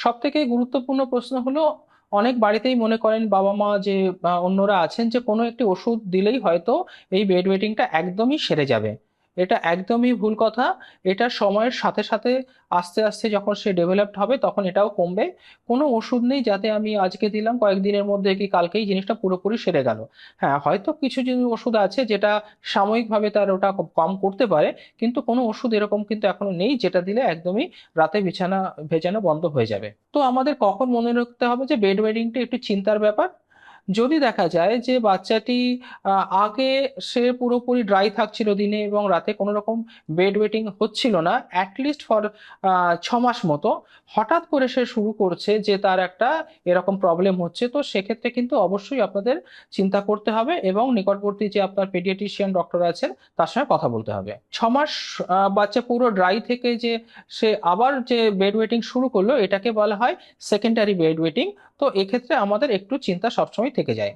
সবথেকে গুরুত্বপূর্ণ প্রশ্ন হলো, অনেক বাড়িতেই মনে করেন বাবা মা যে অন্যরা আছেন যে কোনো একটি ওষুধ দিলেই হয়তো এই বেড ওয়েটিংটা একদমই সেরে যাবে। এটা একদমই ভুল কথা। এটা সময়ের সাথে সাথে আস্তে আস্তে যখন সে ডেভেলপড হবে তখন এটাও কমবে। কোনো ওষুধ নেই যাতে আমি আজকে দিলাম কয়েকদিনের মধ্যে কি কালকেই জিনিসটা পুরোপুরি সেরে গেল। হ্যাঁ, হয়তো কিছু ওষুধ আছে যেটা সাময়িকভাবে তার ওটা কম করতে পারে, কিন্তু কোনো ওষুধ এরকম কিন্তু এখনো নেই যেটা দিলে একদমই রাতে বিছানা ভেজানো বন্ধ হয়ে যাবে। তো আমাদের কখন মনে রাখতে হবে যে বেড ওয়েটিংটা একটু চিন্তার ব্যাপার। যদি দেখা যায় যে বাচ্চাটি আগে সে পুরোপুরি ড্রাই থাকছিল দিনে এবং রাতে কোনো রকম বেড ওয়েটিং হচ্ছিল না অ্যাটলিস্ট ফর 6 মাস মতো, হঠাৎ করে সে শুরু করছে যে তার একটা এরকম প্রবলেম হচ্ছে, তো সেক্ষেত্রে কিন্তু অবশ্যই আপনাদের চিন্তা করতে হবে এবং নিকটবর্তী যে আপনার পেডিয়াট্রিশিয়ান ডক্টর আছেন তার সঙ্গে কথা বলতে হবে। 6 মাস বাচ্চা পুরো ড্রাই থেকে যে সে আবার যে বেড ওয়েটিং শুরু করলো এটাকে বলা হয় সেকেন্ডারি বেড ওয়েটিং। তো এক্ষেত্রে আমাদের একটু চিন্তা সবসময় থেকে যায়।